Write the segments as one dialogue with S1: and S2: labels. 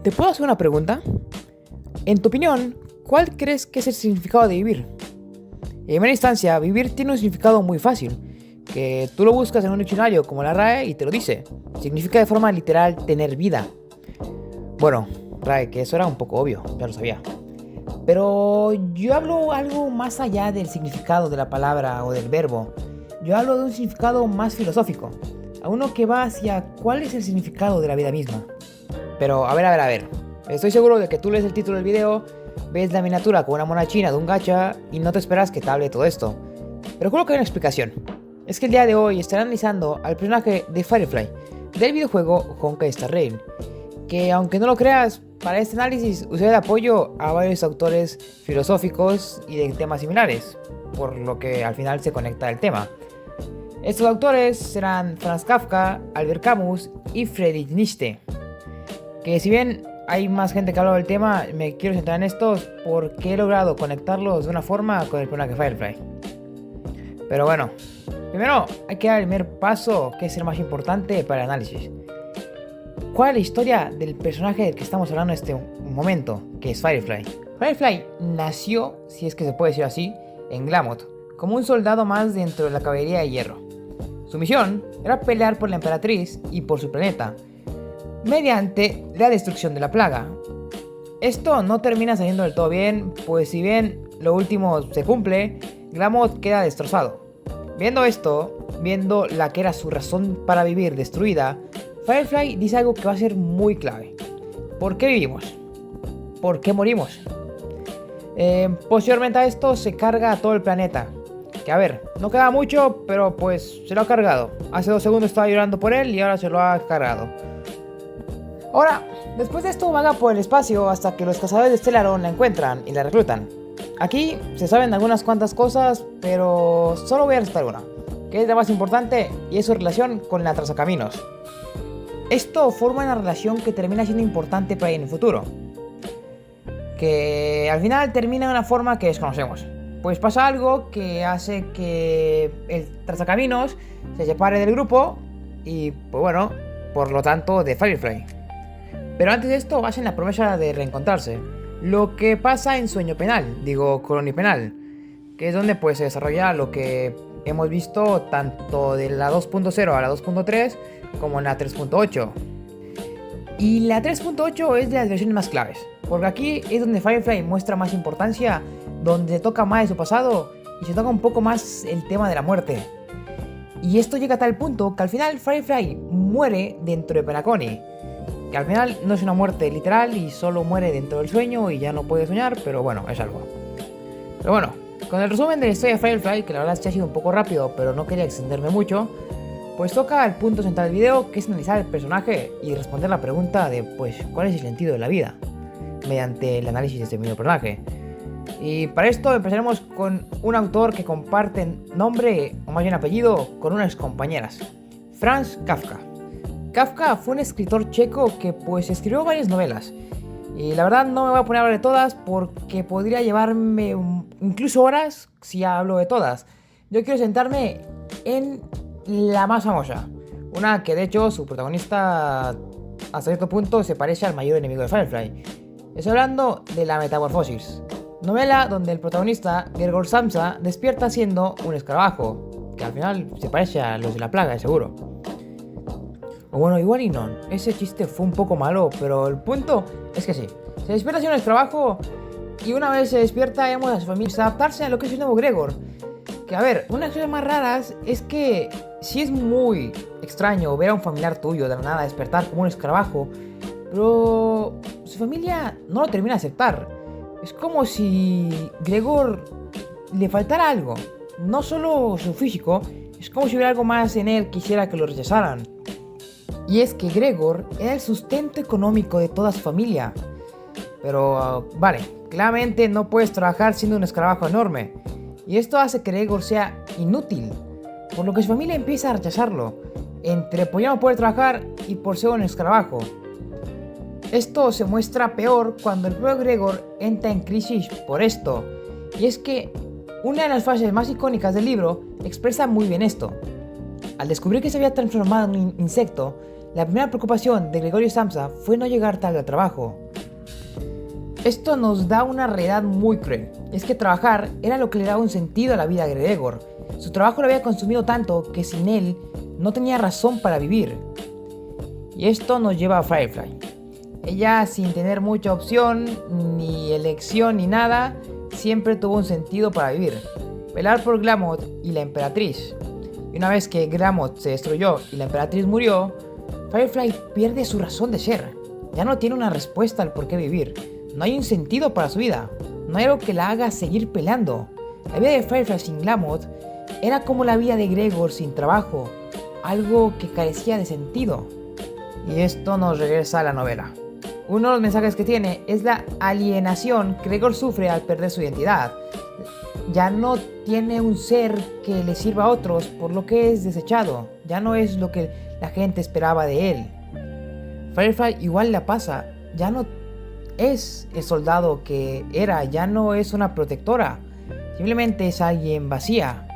S1: ¿Te puedo hacer una pregunta? En tu opinión, ¿cuál crees que es el significado de vivir? En primera instancia, vivir tiene un significado muy fácil, que tú lo buscas en un diccionario como la RAE y te lo dice. Significa de forma literal tener vida. Bueno, RAE, que eso era un poco obvio, ya lo sabía. Pero yo hablo algo más allá del significado de la palabra o del verbo. Yo hablo de un significado más filosófico, a uno que va hacia cuál es el significado de la vida misma. Pero a ver. Estoy seguro de que tú lees el título del video, ves la miniatura con una mona china de un gacha y no te esperas que te hable todo esto. Pero creo que hay una explicación. Es que el día de hoy estaré analizando al personaje de Firefly, del videojuego Honkai Star Rail, que aunque no lo creas, para este análisis usé de apoyo a varios autores filosóficos y de temas similares, por lo que al final se conecta el tema. Estos autores serán Franz Kafka, Albert Camus y Friedrich Nietzsche. Que si bien hay más gente que ha hablado del tema, me quiero centrar en estos porque he logrado conectarlos de una forma con el personaje Firefly. Pero bueno, primero hay que dar el primer paso, que es el más importante para el análisis. ¿Cuál es la historia del personaje del que estamos hablando en este momento, que es Firefly? Firefly nació, si es que se puede decir así, en Glamoth, como un soldado más dentro de la caballería de hierro. Su misión era pelear por la emperatriz y por su planeta, mediante la destrucción de la plaga. Esto no termina saliendo del todo bien, pues si bien lo último se cumple, Glamoth queda destrozado. Viendo esto, viendo la que era su razón para vivir destruida, Firefly dice algo que va a ser muy clave. ¿Por qué vivimos? ¿Por qué morimos? Posteriormente a esto se carga a todo el planeta. Que a ver, no queda mucho, pero pues se lo ha cargado. Hace 2 segundos estaba llorando por él y ahora se lo ha cargado. Ahora, después de esto vaga por el espacio hasta que los cazadores de Stellaron la encuentran y la reclutan. Aquí se saben algunas cuantas cosas, pero solo voy a resaltar una, que es la más importante, y es su relación con la Trazacaminos. Esto forma una relación que termina siendo importante para ella en el futuro, que al final termina de una forma que desconocemos. Pues pasa algo que hace que el Trazacaminos se separe del grupo y, pues bueno, por lo tanto de Firefly. Pero antes de esto hacen la promesa de reencontrarse, lo que pasa en Sueño Penal, Colonia Penal, que es donde pues se desarrolla lo que hemos visto tanto de la 2.0 a la 2.3 como en la 3.8. Y la 3.8 es de las versiones más claves, porque aquí es donde Firefly muestra más importancia, donde se toca más de su pasado y se toca un poco más el tema de la muerte. Y esto llega a tal punto que al final Firefly muere dentro de Penacony, que al final no es una muerte literal y solo muere dentro del sueño y ya no puede soñar, pero bueno, es algo. Pero bueno, con el resumen de la historia de Firefly, que la verdad se ha sido un poco rápido, pero no quería extenderme mucho, pues toca el punto central del video, que es analizar el personaje y responder la pregunta de, pues, ¿cuál es el sentido de la vida? Mediante el análisis de este mismo personaje. Y para esto empezaremos con un autor que comparte nombre, o más bien apellido, con unas compañeras, Franz Kafka. Kafka fue un escritor checo que pues escribió varias novelas. Y la verdad no me voy a poner a hablar de todas porque podría llevarme incluso horas si hablo de todas. Yo quiero sentarme en la más famosa. Una que de hecho su protagonista hasta cierto punto se parece al mayor enemigo de Firefly. Estoy hablando de La Metamorfosis. Novela donde el protagonista, Gregor Samsa, despierta siendo un escarabajo. Que al final se parece a los de la plaga, de seguro. O bueno, igual y no. Ese chiste fue un poco malo, pero el punto es que sí. Se despierta haciendo un trabajo y una vez se despierta, vemos a su familia adaptarse a lo que es el nuevo Gregor. Que a ver, una de las cosas más raras es que sí es muy extraño ver a un familiar tuyo de la nada despertar como un escarabajo, pero su familia no lo termina de aceptar. Es como si Gregor le faltara algo. No solo su físico, es como si hubiera algo más en él que quisiera que lo rechazaran. Y es que Gregor era el sustento económico de toda su familia. Pero vale, claramente no puedes trabajar siendo un escarabajo enorme. Y esto hace que Gregor sea inútil, por lo que su familia empieza a rechazarlo, entre por ya no poder trabajar y por ser un escarabajo. Esto se muestra peor cuando el propio Gregor entra en crisis por esto. Y es que una de las frases más icónicas del libro expresa muy bien esto. Al descubrir que se había transformado en un insecto, La primera preocupación de Gregorio Samsa fue no llegar tarde al trabajo. Esto nos da una realidad muy cruel. Es que trabajar era lo que le daba un sentido a la vida de Gregor. Su trabajo lo había consumido tanto que sin él no tenía razón para vivir. Y esto nos lleva a Firefly. Ella, sin tener mucha opción, ni elección ni nada, siempre tuvo un sentido para vivir: velar por Glamoth y la Emperatriz. Y una vez que Glamoth se destruyó y la Emperatriz murió, Firefly pierde su razón de ser. Ya no tiene una respuesta al por qué vivir. No hay un sentido para su vida. No hay algo que la haga seguir peleando. La vida de Firefly sin Glamoth era como la vida de Gregor sin trabajo, algo que carecía de sentido. Y esto nos regresa a la novela. Uno de los mensajes que tiene es la alienación que Gregor sufre al perder su identidad. Ya no tiene un ser que le sirva a otros, por lo que es desechado. Ya no es lo que la gente esperaba de él. Firefly igual la pasa. Ya no es el soldado que era, ya no es una protectora. Simplemente es alguien vacía.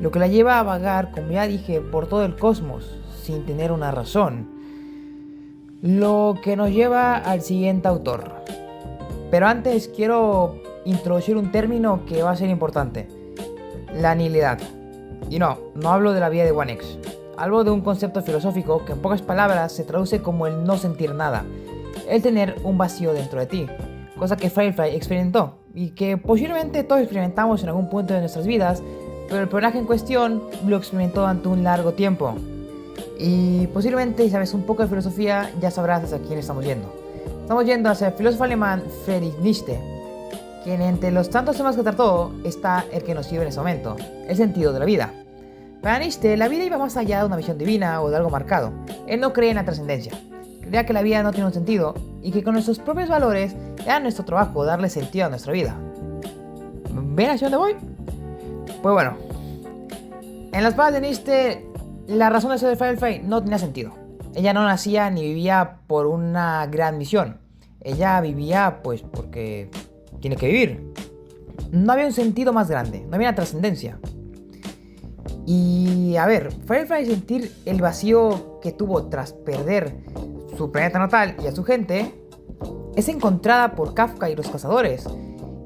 S1: Lo que la lleva a vagar, como ya dije, por todo el cosmos, sin tener una razón. Lo que nos lleva al siguiente autor. Pero antes quiero introducir un término que va a ser importante: la nihilidad. Y no hablo de la vida de One X. Hablo de un concepto filosófico que en pocas palabras se traduce como el no sentir nada, el tener un vacío dentro de ti, cosa que Firefly experimentó y que posiblemente todos experimentamos en algún punto de nuestras vidas, pero el personaje en cuestión lo experimentó durante un largo tiempo. Y posiblemente, si sabes un poco de filosofía, ya sabrás hacia quién estamos yendo. Estamos yendo hacia el filósofo alemán Friedrich Nietzsche, quien entre los tantos temas que trató está el que nos sirve en ese momento: el sentido de la vida. Para Nietzsche, la vida iba más allá de una visión divina o de algo marcado. Él no creía en la trascendencia. Creía que la vida no tiene un sentido y que con nuestros propios valores era nuestro trabajo darle sentido a nuestra vida. ¿Ven hacia dónde voy? Pues bueno, en las palabras de Nietzsche, la razón de ser de Firefly no tenía sentido. Ella no nacía ni vivía por una gran misión. Ella vivía pues porque tiene que vivir. No había un sentido más grande, no había una trascendencia. Y a ver, Firefly, sentir el vacío que tuvo tras perder su planeta natal y a su gente, es encontrada por Kafka y los cazadores.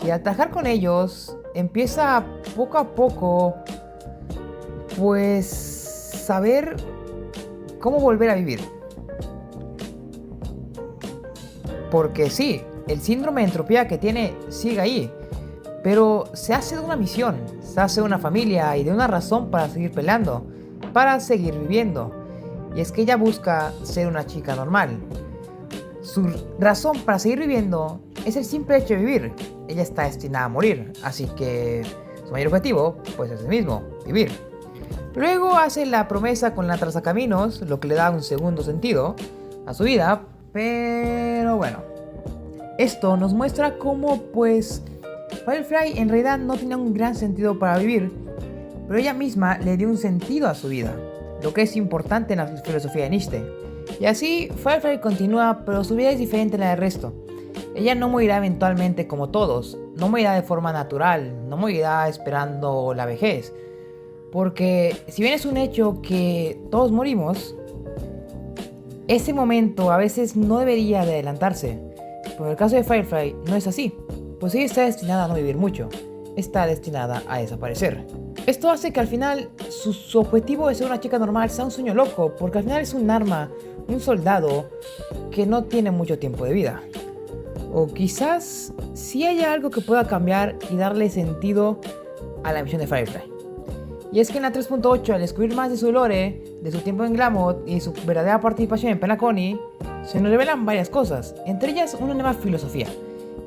S1: Y al trabajar con ellos, empieza poco a poco pues saber cómo volver a vivir. Porque sí, el síndrome de entropía que tiene sigue ahí, pero se hace de una misión, se hace de una familia y de una razón para seguir peleando, para seguir viviendo. Y es que ella busca ser una chica normal. Su razón para seguir viviendo es el simple hecho de vivir. Ella está destinada a morir, así que su mayor objetivo pues es el mismo: vivir. Luego hace la promesa con la trazacaminos, lo que le da un segundo sentido a su vida. Pero bueno, esto nos muestra cómo pues Firefly en realidad no tenía un gran sentido para vivir, pero ella misma le dio un sentido a su vida, lo que es importante en la filosofía de Nietzsche. Y así Firefly continúa, pero su vida es diferente a la del resto. Ella no morirá eventualmente como todos, no morirá de forma natural, no morirá esperando la vejez. Porque si bien es un hecho que todos morimos, ese momento a veces no debería de adelantarse. Pero en el caso de Firefly no es así, pues ella está destinada a no vivir mucho, está destinada a desaparecer. Esto hace que al final su objetivo de ser una chica normal sea un sueño loco, porque al final es un arma, un soldado que no tiene mucho tiempo de vida. O quizás sí haya algo que pueda cambiar y darle sentido a la misión de Firefly. Y es que en la 3.8, al descubrir más de su lore, de su tiempo en Glamoth y su verdadera participación en Penacony, se nos revelan varias cosas, entre ellas una nueva filosofía.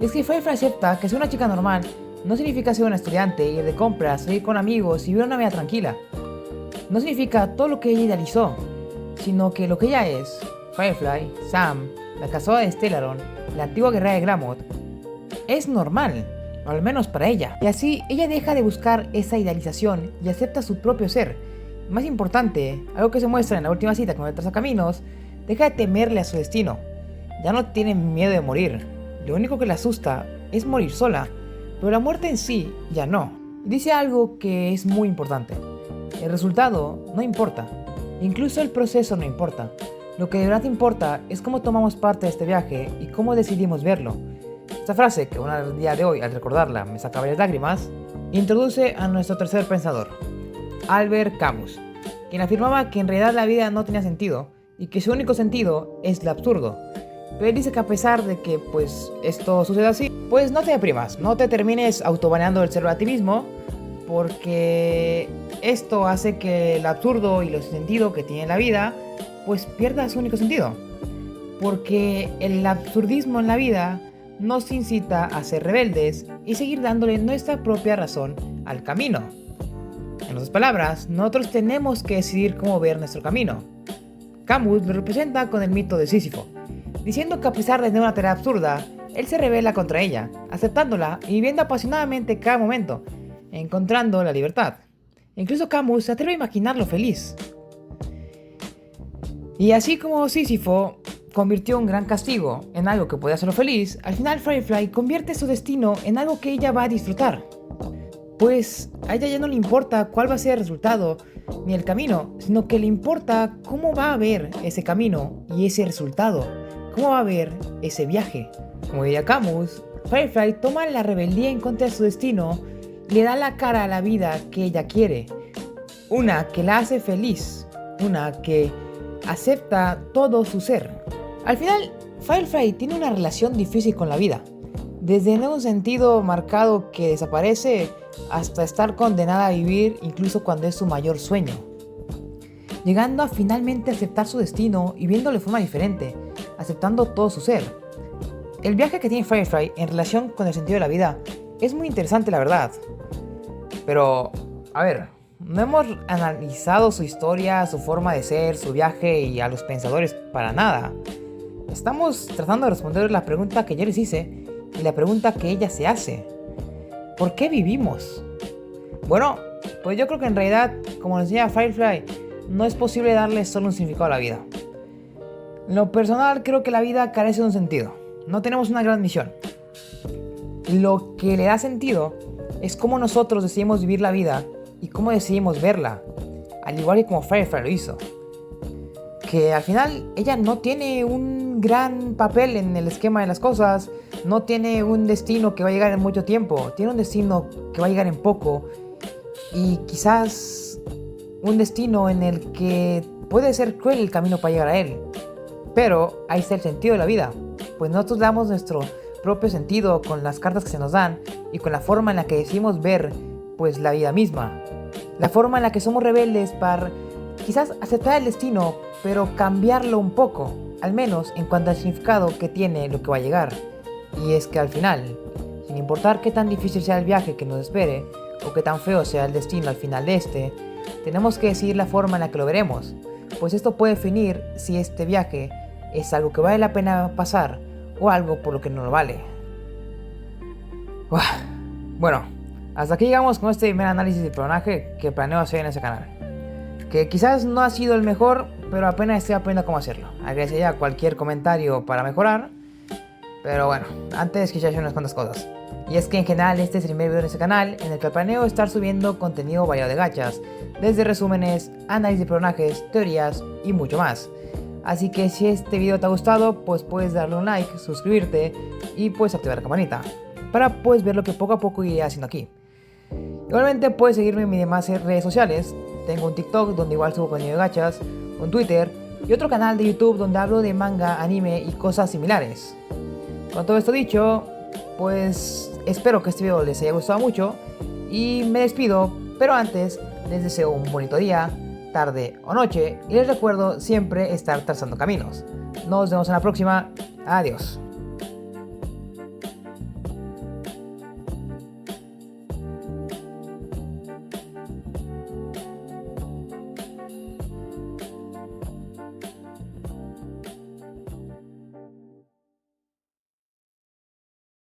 S1: Y es que Firefly acepta que ser una chica normal no significa ser una estudiante, ir de compras, salir con amigos y vivir una vida tranquila. No significa todo lo que ella idealizó, sino que lo que ella es, Firefly, Sam, la cazadora de Stellaron, la antigua guerrera de Glamoth, es normal. O al menos para ella. Y así ella deja de buscar esa idealización y acepta su propio ser. Más importante, algo que se muestra en la última cita con el trazacaminos, deja de temerle a su destino. Ya no tiene miedo de morir. Lo único que le asusta es morir sola, pero la muerte en sí ya no. Y dice algo que es muy importante: el resultado no importa, Incluso el proceso no importa. Lo que de verdad importa es cómo tomamos parte de este viaje y cómo decidimos verlo. Esta frase, que aún al día de hoy, al recordarla, me saca varias lágrimas, introduce a nuestro tercer pensador, Albert Camus, quien afirmaba que en realidad la vida no tenía sentido y que su único sentido es lo absurdo. Pero él dice que a pesar de que pues esto suceda así, pues no te deprimas, no te termines autobaneando el cerebro a ti mismo, porque esto hace que el absurdo y el sentido que tiene la vida pues pierda su único sentido. Porque el absurdismo en la vida nos incita a ser rebeldes y seguir dándole nuestra propia razón al camino. En otras palabras, nosotros tenemos que decidir cómo ver nuestro camino. Camus lo representa con el mito de Sísifo, diciendo que a pesar de tener una tarea absurda, él se rebela contra ella, aceptándola y viviendo apasionadamente cada momento, encontrando la libertad. Incluso Camus se atreve a imaginarlo feliz. Y así como Sísifo convirtió un gran castigo en algo que podía hacerlo feliz, al final Firefly convierte su destino en algo que ella va a disfrutar. Pues a ella ya no le importa cuál va a ser el resultado ni el camino, sino que le importa cómo va a ver ese camino y ese resultado, cómo va a ver ese viaje. Como diría Camus, Firefly toma la rebeldía en contra de su destino y le da la cara a la vida que ella quiere, una que la hace feliz, una que acepta todo su ser. Al final, Firefly tiene una relación difícil con la vida, desde un sentido marcado que desaparece hasta estar condenada a vivir incluso cuando es su mayor sueño, llegando a finalmente aceptar su destino y viéndolo de forma diferente, aceptando todo su ser. El viaje que tiene Firefly en relación con el sentido de la vida es muy interesante, la verdad. Pero, a ver, no hemos analizado su historia, su forma de ser, su viaje y a los pensadores para nada. Estamos tratando de responder la pregunta que yo les hice y la pregunta que ella se hace. ¿Por qué vivimos? Bueno, pues yo creo que en realidad, como nos decía Firefly, no es posible darle solo un significado a la vida. En lo personal, creo que la vida carece de un sentido. No tenemos una gran misión. Lo que le da sentido es cómo nosotros decidimos vivir la vida y cómo decidimos verla, al igual que como Firefly lo hizo. Que al final ella no tiene un gran papel en el esquema de las cosas, no tiene un destino que va a llegar en mucho tiempo, tiene un destino que va a llegar en poco y quizás un destino en el que puede ser cruel el camino para llegar a él. Pero ahí está el sentido de la vida, pues nosotros damos nuestro propio sentido con las cartas que se nos dan y con la forma en la que decidimos ver pues la vida misma. La forma en la que somos rebeldes para quizás aceptar el destino, pero cambiarlo un poco, al menos en cuanto al significado que tiene lo que va a llegar. Y es que al final, sin importar qué tan difícil sea el viaje que nos espere, o qué tan feo sea el destino al final de este, tenemos que decidir la forma en la que lo veremos, pues esto puede definir si este viaje es algo que vale la pena pasar o algo por lo que no lo vale. Bueno, hasta aquí llegamos con este primer análisis del personaje que planeo hacer en ese canal. Que quizás no ha sido el mejor, pero apenas estoy aprendiendo cómo hacerlo. Agradecería cualquier comentario para mejorar. Pero bueno, antes quisiera decir unas cuantas cosas. Y es que en general este es el primer video en este canal en el que planeo estar subiendo contenido variado de gachas, desde resúmenes, análisis de personajes, teorías y mucho más. Así que si este video te ha gustado, pues puedes darle un like, suscribirte y puedes activar la campanita para pues ver lo que poco a poco iré haciendo aquí. Igualmente puedes seguirme en mis demás redes sociales. Tengo un TikTok donde igual subo contenido de gachas, un Twitter y otro canal de YouTube donde hablo de manga, anime y cosas similares. Con todo esto dicho, pues espero que este video les haya gustado mucho y me despido, pero antes les deseo un bonito día, tarde o noche y les recuerdo siempre estar trazando caminos. Nos vemos en la próxima, adiós.